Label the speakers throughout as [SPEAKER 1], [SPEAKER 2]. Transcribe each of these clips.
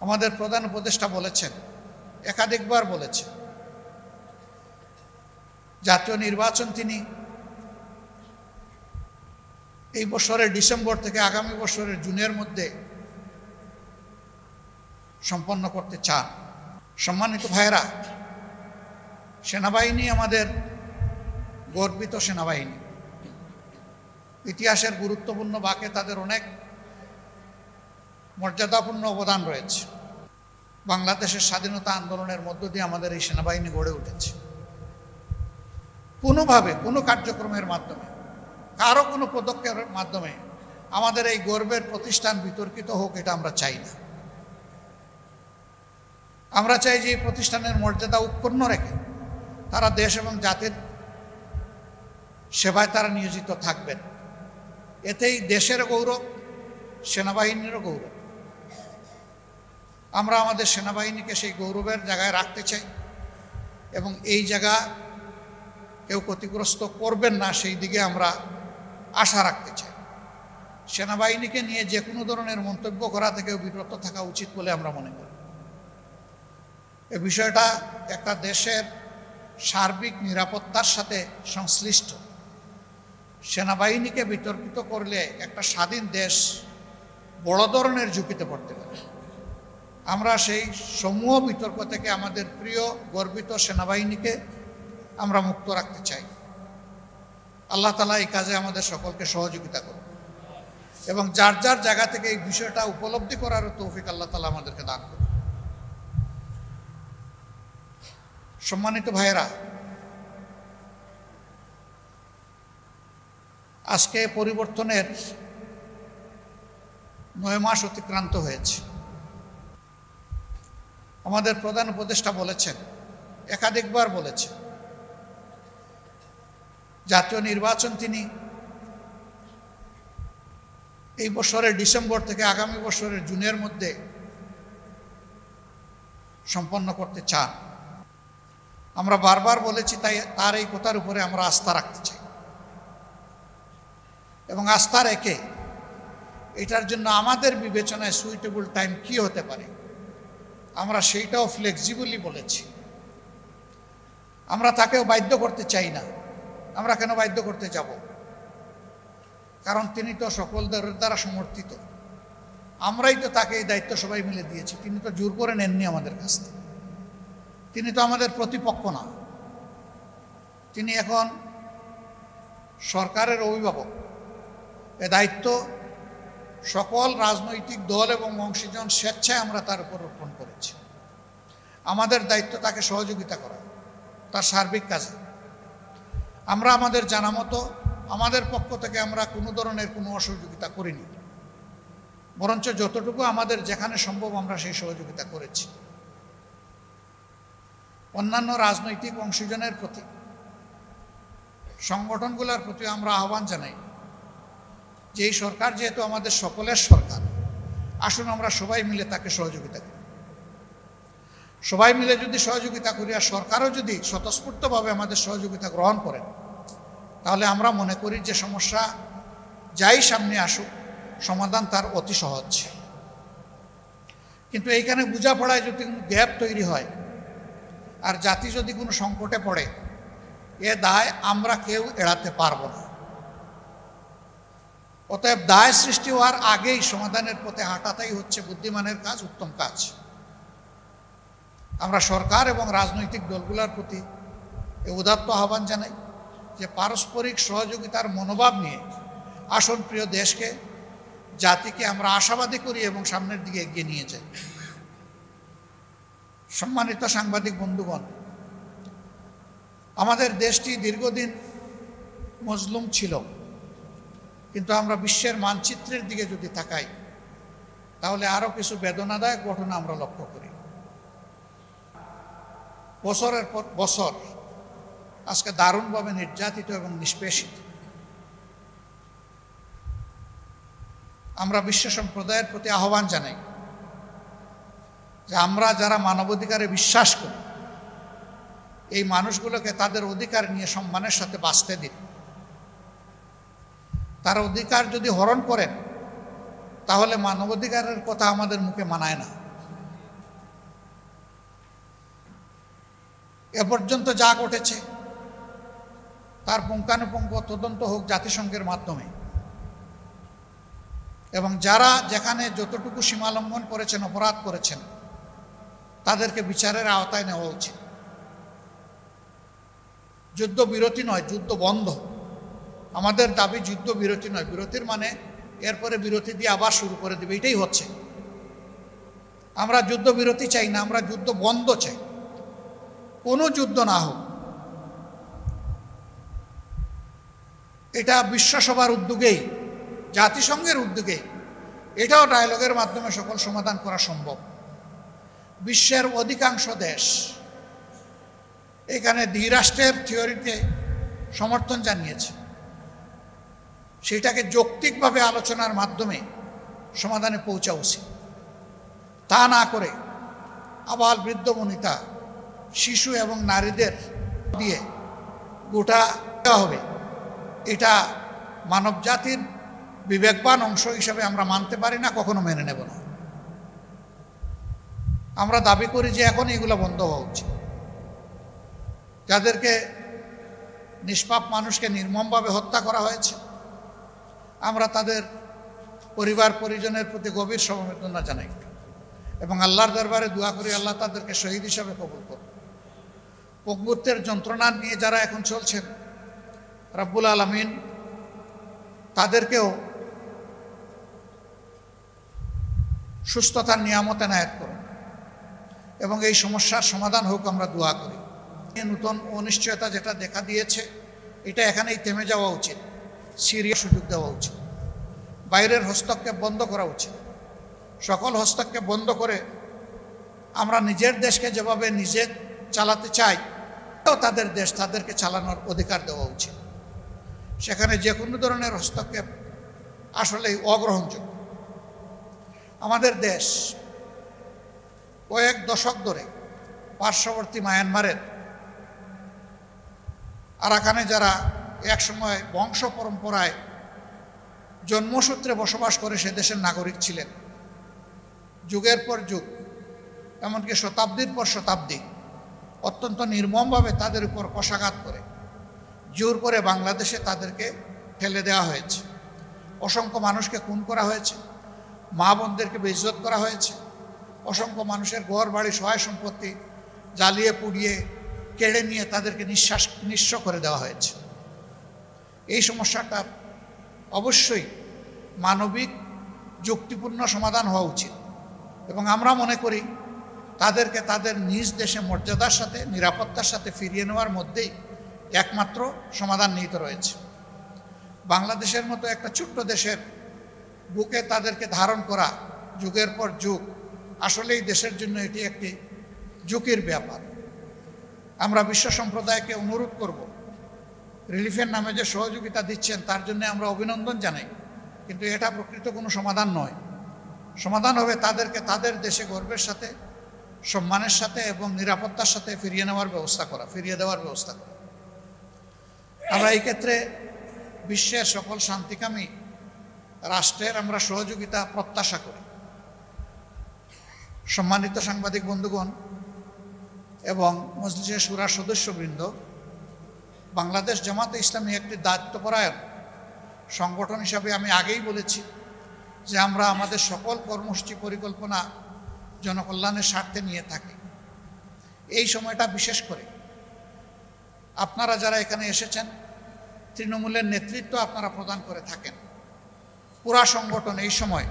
[SPEAKER 1] আমাদের প্রধান উপদেষ্টা বলেছেন, একাধিকবার বলেছেন, জাতীয় নির্বাচন তিনি এই বছরের ডিসেম্বর থেকে আগামী বছরের জুনের মধ্যে সম্পন্ন করতে চান। সম্মানিত ভাইয়েরা, সেনাবাহিনী আমাদের গর্বিত সেনাবাহিনী। ইতিহাসের গুরুত্বপূর্ণ বাঁকে তাদের অনেক মর্যাদাপূর্ণ অবদান রয়েছে। বাংলাদেশের স্বাধীনতা আন্দোলনের মধ্য দিয়ে আমাদের এই সেনাবাহিনী গড়ে উঠেছে। কোনোভাবে কোনো কার্যক্রমের মাধ্যমে, কারো কোনো পদক্ষেপের মাধ্যমে আমাদের এই গর্বের প্রতিষ্ঠান বিতর্কিত হোক, এটা আমরা চাই না। আমরা চাই যে এই প্রতিষ্ঠানের মর্যাদা উৎপন্ন রেখে তারা দেশ এবং জাতির সেবায় তারা নিয়োজিত থাকবেন। এতেই দেশের গৌরব, সেনাবাহিনীরও গৌরব। আমরা আমাদের সেনাবাহিনীকে সেই গৌরবের জায়গায় রাখতে চাই এবং এই জায়গা কেউ ক্ষতিগ্রস্ত করবেন না সেই দিকে আমরা আশা রাখতে চাই। সেনাবাহিনীকে নিয়ে যে কোনো ধরনের মন্তব্য করা থেকেও বিরত থাকা উচিত বলে আমরা মনে করি। এই বিষয়টা একটা দেশের সার্বিক নিরাপত্তার সাথে সংশ্লিষ্ট। সেনাবাহিনীকে বিতর্কিত করলে একটা স্বাধীন দেশ বড় ধরনের ঝুঁকিতে পড়তে পারে। আমরা সেই সমূহ বিতর্ক থেকে আমাদের প্রিয় গর্বিত সেনাবাহিনীকে আমরা মুক্ত রাখতে চাই। আল্লাহ তাআলা এই কাজে আমাদের সকলকে সহযোগিতা করুন এবং যার যার জায়গা থেকে এই বিষয়টা উপলব্ধি করার তৌফিক আল্লাহ তাআলা আমাদেরকে দান করুন। সম্মানিত ভাইয়েরা, আজকে পরিবর্তনের 9 মাস অতিক্রান্ত হয়েছে। আমাদের প্রধান উপদেষ্টা বলেছেন, একাধিকবার বলেছেন, জাতীয় নির্বাচন তিনি এই বছরের ডিসেম্বর থেকে আগামী বছরের জুনের মধ্যে সম্পন্ন করতে চান। আমরা বারবার বলেছি, তাই তার এই কথার উপরে আমরা আস্থা রাখতে চাই এবং আস্থা রেখে এটার জন্য আমাদের বিবেচনায় সুইটেবল টাইম কি হতে পারে আমরা সেইটাও ফ্লেক্সিবলি বলেছি। আমরা তাকেও বাধ্য করতে চাই না। আমরা কেন বাধ্য করতে যাব? কারণ তিনি তো সকলদের দ্বারা সমর্থিত। আমরাই তো তাকে এই দায়িত্ব সবাই মিলে দিয়েছি। তিনি তো জোর করে নেননি আমাদের কাছ থেকে। তিনি তো আমাদের প্রতিপক্ষ না। তিনি এখন সরকারের অভিভাবক। এ দায়িত্ব সকল রাজনৈতিক দল এবং অংশীজন স্বেচ্ছায় আমরা তার উপর অর্পণ করেছি। আমাদের দায়িত্ব তাকে সহযোগিতা করা তার সার্বিক কাজে। আমরা আমাদের জানা মতো আমাদের পক্ষ থেকে আমরা কোনো ধরনের কোনো অসহযোগিতা করিনি, বরঞ্চ যতটুকু আমাদের যেখানে সম্ভব আমরা সেই সহযোগিতা করেছি। অন্যান্য রাজনৈতিক অংশীজনের প্রতি, সংগঠনগুলোর প্রতি আমরা আহ্বান জানাই যে এই সরকার যেহেতু আমাদের সকলের সরকার, আসুন আমরা সবাই মিলে তাকে সহযোগিতা করি। সবাই মিলে যদি সহযোগিতা করি আর সরকারও যদি স্বতঃস্ফূর্তভাবে আমাদের সহযোগিতা গ্রহণ করেন, তাহলে আমরা মনে করি যে সমস্যা যাই সামনে আসুক সমাধান তার অতি সহজ। কিন্তু এইখানে বোঝাপড়ায় যদি কোনো গ্যাপ তৈরি হয় আর জাতি যদি কোনো সংকটে পড়ে, এ দায় আমরা কেউ এড়াতে পারবো না। অতএব দায় সৃষ্টি হওয়ার আগেই সমাধানের পথে হাঁটাটাই হচ্ছে বুদ্ধিমানের কাজ, উত্তম কাজ। আমরা সরকার এবং রাজনৈতিক দলগুলোর প্রতি এ উদাত্ত আহ্বান জানাই যে পারস্পরিক সহযোগিতার মনোভাব নিয়ে আসুন প্রিয় দেশকে, জাতিকে আমরা আশাবাদী করি এবং সামনের দিকে এগিয়ে নিয়ে যাই। সম্মানিত সাংবাদিক বন্ধুগণ, আমাদের দেশটি দীর্ঘদিন মজলুম ছিল, কিন্তু আমরা বিশ্বের মানচিত্রের দিকে যদি তাকাই তাহলে আরও কিছু বেদনাদায়ক ঘটনা আমরা লক্ষ্য করি। বছরের পর বছর আজকে দারুণভাবে নির্যাতিত এবং নিষ্পেষিত। আমরা বিশ্ব সম্প্রদায়ের প্রতি আহ্বান জানাই যে আমরা যারা মানবাধিকারে বিশ্বাস করি, এই মানুষগুলোকে তাদের অধিকার নিয়ে সম্মানের সাথে বাঁচতে দিন। তার অধিকার যদি হরণ করেন তাহলে মানবাধিকারের কথা আমাদের মুখে মানায় না। এ পর্যন্ত যা ঘটেছে তার পুঙ্খানুপুঙ্খ তদন্ত হোক জাতিসংঘের মাধ্যমে, এবং যারা যেখানে যতটুকু সীমালঙ্ঘন করেছেন, অপরাধ করেছেন, তাদেরকে বিচারের আওতায় নেওয়া উচিত। যুদ্ধ বিরতি নয়, যুদ্ধ বন্ধ। আমাদের দাবি যুদ্ধ বিরতি নয়। বিরতির মানে এরপরে বিরতি দিয়ে আবার শুরু করে দেবে, এটাই হচ্ছে। আমরা যুদ্ধ বিরতি চাই না, আমরা যুদ্ধ বন্ধ চাই। কোনো যুদ্ধ না হোক। এটা বিশ্বসভার উদ্যোগেই, জাতিসংঘের উদ্যোগেই, এটাও ডায়ালগের মাধ্যমে সকল সমাধান করা সম্ভব। বিশ্বের অধিকাংশ দেশ এখানে দ্বিরাষ্ট্রের থিওরিতে সমর্থন জানিয়েছে। সেটাকে যৌক্তিকভাবে আলোচনার মাধ্যমে সমাধানে পৌঁছা উচিত। তা না করে আবাল বৃদ্ধ বনিতা, শিশু এবং নারীদের দিয়ে গোটা দেওয়া হবে, এটা মানব জাতির বিবেকবান অংশ হিসাবে আমরা মানতে পারি না, কখনো মেনে নেব না। আমরা দাবি করি যে এখন এগুলো বন্ধ হওয়া উচিত। যাদেরকে নিষ্পাপ মানুষকে নির্মমভাবে হত্যা করা হয়েছে, আমরা তাদের পরিবার পরিজনের প্রতি গভীর সমবেদনা জানাই এবং আল্লাহর দরবারে দোয়া করি আল্লাহ তাদেরকে শহীদ হিসাবে কবুল করুন। পঙ্গুত্বের যন্ত্রণা নিয়ে যারা এখন চলছেন, রব্বুল আলামিন তাদেরকেও সুস্থতার নিয়ামত এনায়েত করুন এবং এই সমস্যার সমাধান হোক, আমরা দোয়া করি। নতুন অনিশ্চয়তা যেটা দেখা দিয়েছে, এটা এখানেই থেমে যাওয়া উচিত। সিরিয়া সুযোগ দেওয়া উচিত। বাইরের হস্তক্ষেপ বন্ধ করা উচিত। সকল হস্তক্ষেপ বন্ধ করে আমরা নিজের দেশকে যেভাবে নিজে চালাতে চাই, তাদের দেশ তাদেরকে চালানোর অধিকার দেওয়া উচিত। সেখানে যে কোনো ধরনের হস্তক্ষেপ আসলেই অগ্রহণযোগ্য। আমাদের দেশ কয়েক দশক ধরে পার্শ্ববর্তী মায়ানমারের আরাকানে যারা একসময় বংশ পরম্পরায় জন্মসূত্রে বসবাস করে সে দেশের নাগরিক ছিলেন, যুগের পর যুগ, এমনকি শতাব্দীর পর শতাব্দী অত্যন্ত নির্মমভাবে তাদের উপর কষাঘাত করে জোর করে বাংলাদেশে তাদেরকে ফেলে দেওয়া হয়েছে। অসংখ্য মানুষকে খুন করা হয়েছে, মা বোনদেরকে বেইজ্জত করা হয়েছে, অসংখ্য মানুষের ঘর বাড়ি সহায় সম্পত্তি জ্বালিয়ে পুড়িয়ে কেড়ে নিয়ে তাদেরকে নিঃস্ব করে দেওয়া হয়েছে। এই সমস্যাটার অবশ্যই মানবিক যুক্তিপূর্ণ সমাধান হওয়া উচিত এবং আমরা মনে করি তাদেরকে তাদের নিজ দেশে মর্যাদার সাথে, নিরাপত্তার সাথে ফিরিয়ে নেওয়ার মধ্যেই একমাত্র সমাধান নিহিত রয়েছে। বাংলাদেশের মতো একটা ছোট্ট দেশের বুকে তাদেরকে ধারণ করা যুগের পর যুগ, আসলেই দেশের জন্য এটি একটি ঝুঁকির ব্যাপার। আমরা বিশ্ব সম্প্রদায়কে অনুরোধ করব, রিলিফের নামে যে সহযোগিতা দিচ্ছেন তার জন্য আমরা অভিনন্দন জানাই, কিন্তু এটা প্রকৃত কোনো সমাধান নয়। সমাধান হবে তাদেরকে তাদের দেশে গর্বের সাথে, সম্মানের সাথে এবং নিরাপত্তার সাথে ফিরিয়ে দেওয়ার ব্যবস্থা করা। আমরা এই ক্ষেত্রে বিশ্বের সকল শান্তিকামী রাষ্ট্রের আমরা সহযোগিতা প্রত্যাশা করি। সম্মানিত সাংবাদিক বন্ধুগণ এবং মজলিসে শুরার সদস্যবৃন্দ, বাংলাদেশ জামাতে ইসলামী একটি দায়িত্বপরায়ণ সংগঠন হিসাবে আমি আগেই বলেছি যে আমরা আমাদের সকল কর্মসূচি পরিকল্পনা জনকল্যাণের স্বার্থে নিয়ে থাকি। এই সময়টা বিশেষ করে আপনারা যারা এখানে এসেছেন, তৃণমূলের নেতৃত্ব আপনারা প্রদান করে থাকেন। পুরা সংগঠন এই সময়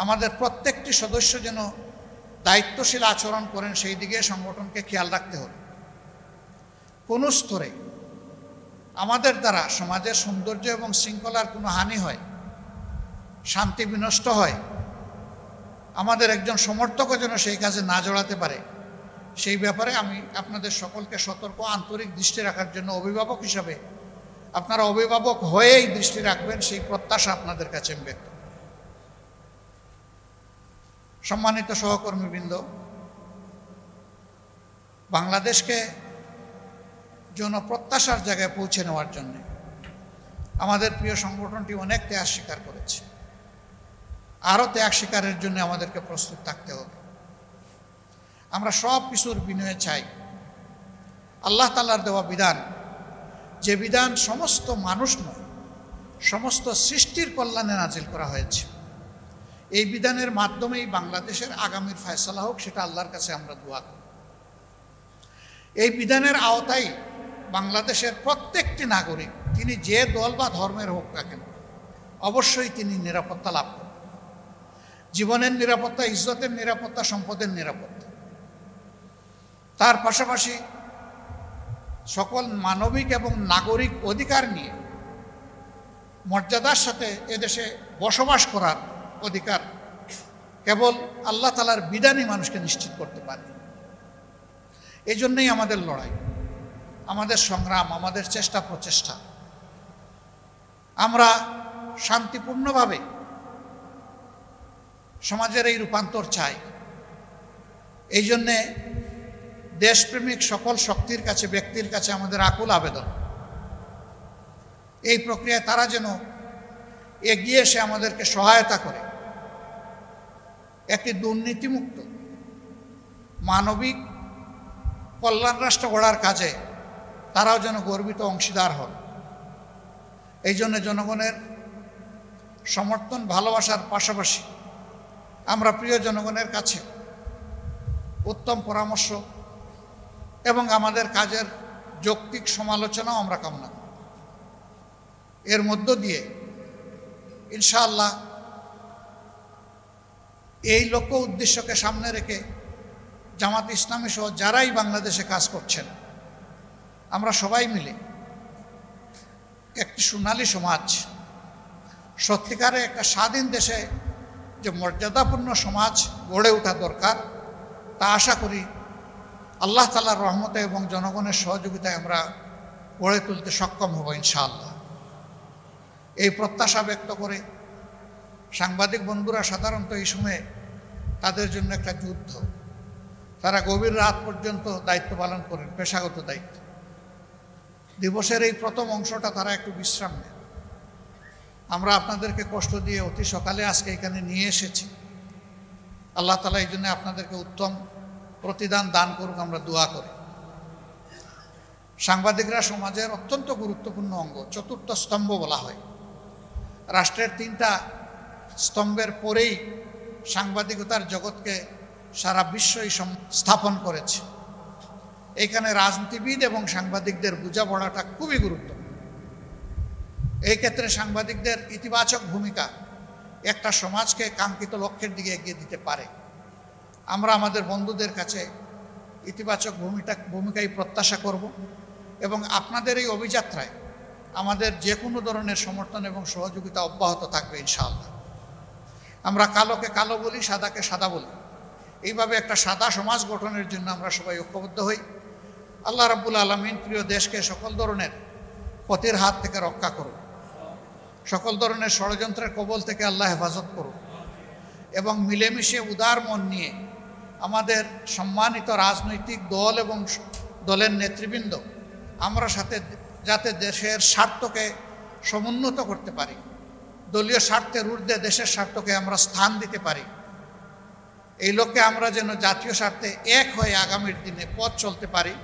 [SPEAKER 1] আমাদের প্রত্যেকটি সদস্য যেন দায়িত্বশীল আচরণ করেন, সেই দিকে সংগঠনকে খেয়াল রাখতে হবে। কোনো স্তরে আমাদের দ্বারা সমাজের সৌন্দর্য এবং শৃঙ্খলার কোনো হানি হয়, শান্তি বিনষ্ট হয়, আমাদের একজন সমর্থকও যেন সেই কাজে না জড়াতে পারে, সেই ব্যাপারে আমি আপনাদের সকলকে সতর্ক আন্তরিক দৃষ্টি রাখার জন্য অভিভাবক হিসাবে আপনারা অভিভাবক হয়েই দৃষ্টি রাখবেন, সেই প্রত্যাশা আপনাদের কাছে আমি ব্যক্ত করি। সম্মানিত সহকর্মীবৃন্দ, বাংলাদেশকে জনপ্রত্যাশার জায়গায় পৌঁছে নেওয়ার জন্য আমাদের প্রিয় সংগঠনটি অনেক ত্যাগ স্বীকার করেছে। আরও ত্যাগ স্বীকারের জন্য আমাদেরকে প্রস্তুত থাকতে হবে। আমরা সব কিছুর বিনয়ে চাই আল্লাহ তাআলার দেওয়া বিধান, যে বিধান সমস্ত মানুষ নয়, সমস্ত সৃষ্টির কল্যাণে নাজিল করা হয়েছে। এই বিধানের মাধ্যমেই বাংলাদেশের আগামীর ফয়সালা হোক, সেটা আল্লাহর কাছে আমরা দোয়া করি। এই বিধানের আওতায় বাংলাদেশের প্রত্যেকটি নাগরিক, তিনি যে দল বা ধর্মের হোক না কেন, অবশ্যই তিনি নিরাপত্তা লাভ করেন। জীবনের নিরাপত্তা, ইজ্জতের নিরাপত্তা, সম্পদের নিরাপত্তা। তার পাশাপাশি সকল মানবিক এবং নাগরিক অধিকার নিয়ে মর্যাদার সাথে এদেশে বসবাস করার অধিকার কেবল আল্লাহ তাআলার বিধানই মানুষকে নিশ্চিত করতে পারে। এই জন্যই আমাদের লড়াই, আমাদের সংগ্রাম, আমাদের চেষ্টা প্রচেষ্টা। আমরা শান্তিপূর্ণভাবে সমাজের এই রূপান্তর চাই। এই জন্যে দেশপ্রেমিক সকল শক্তির কাছে, ব্যক্তির কাছে আমাদের আকুল আবেদন, এই প্রক্রিয়ায় তারা যেন এগিয়ে এসে আমাদেরকে সহায়তা করে একটি দুর্নীতিমুক্ত মানবিক কল্যাণ রাষ্ট্র গড়ার কাজে তারাও যেন গর্বিত অংশীদার হন। এই জন্য জনগণের সমর্থন, ভালোবাসার পাশাপাশি আমরা প্রিয় জনগণের কাছে উত্তম পরামর্শ এবং আমাদের কাজের যৌক্তিক সমালোচনাও আমরা কামনা করি। এর মধ্য দিয়ে ইনশাআল্লাহ এই লক্ষ্য উদ্দেশ্যকে সামনে রেখে জামাত ইসলামী সহ যারাই বাংলাদেশে কাজ করছেন, আমরা সবাই মিলে একটি সোনালী সমাজ, সত্যিকারে একটা স্বাধীন দেশে যে মর্যাদাপূর্ণ সমাজ গড়ে ওঠা দরকার, তা আশা করি আল্লাহ তাআলার রহমতে এবং জনগণের সহযোগিতায় আমরা গড়ে তুলতে সক্ষম হব ইনশাআল্লাহ। এই প্রত্যাশা ব্যক্ত করে সাংবাদিক বন্ধুরা সাধারণত এই সময়ে তাদের জন্য একটা যুদ্ধ, তারা গভীর রাত পর্যন্ত দায়িত্ব পালন করেন, পেশাগত দায়িত্ব। দিবসের এই প্রথম অংশটা তারা একটু বিশ্রাম নেন। আমরা আপনাদেরকে কষ্ট দিয়ে অতি সকালে আজকে এখানে নিয়ে এসেছি। আল্লাহ তাআলা এই জন্য আপনাদেরকে উত্তম প্রতিদান দান করুক, আমরা দোয়া করি। সাংবাদিকরা সমাজের অত্যন্ত গুরুত্বপূর্ণ অঙ্গ, চতুর্থ স্তম্ভ বলা হয়। রাষ্ট্রের তিনটা স্তম্ভের পরেই সাংবাদিকতার জগৎকে সারা বিশ্বই স্থাপন করেছে। এইখানে রাজনীতিবিদ এবং সাংবাদিকদের বোঝাপড়াটা খুবই গুরুত্বপূর্ণ। এই ক্ষেত্রে সাংবাদিকদের ইতিবাচক ভূমিকা একটা সমাজকে কাঙ্ক্ষিত লক্ষ্যের দিকে এগিয়ে দিতে পারে। আমরা আমাদের বন্ধুদের কাছে ইতিবাচক ভূমিকাই প্রত্যাশা করব এবং আপনাদের এই অভিযাত্রায় আমাদের যে কোনো ধরনের সমর্থন এবং সহযোগিতা অব্যাহত থাকবে ইনশাআল্লাহ। আমরা কালোকে কালো বলি, সাদাকে সাদা বলি, এইভাবে একটা সাদা সমাজ গঠনের জন্য আমরা সবাই ঐক্যবদ্ধ হই। আল্লাহ রাব্বুল আলামিন প্রিয় দেশকে সকল ধরনের ক্ষতির হাত থেকে রক্ষা করুন, সকল ধরনের ষড়যন্ত্রের কবল থেকে আল্লাহ হেফাজত করুন এবং মিলেমিশে উদার মন নিয়ে আমাদের সম্মানিত রাজনৈতিক দল এবং দলের নেতৃবৃন্দ আমরা সাথে যাতে দেশের স্বার্থকে সমুন্নত করতে পারি, দলীয় স্বার্থের ঊর্ধ্বে দেশের স্বার্থকে আমরা স্থান দিতে পারি। এই লক্ষ্যে আমরা যেন জাতীয় স্বার্থে এক হয়ে আগামীর দিনে পথ চলতে পারি।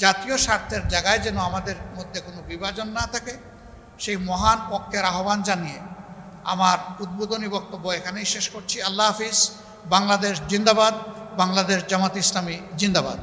[SPEAKER 1] জাতীয় স্বার্থের জায়গায় যেন আমাদের মধ্যে কোনো বিভাজন না থাকে, সেই মহান পক্ষের আহ্বান জানিয়ে আমার উদ্বোধনী বক্তব্য এখানেই শেষ করছি। আল্লাহ হাফিজ। বাংলাদেশ জিন্দাবাদ। বাংলাদেশ জামাত ইসলামী জিন্দাবাদ।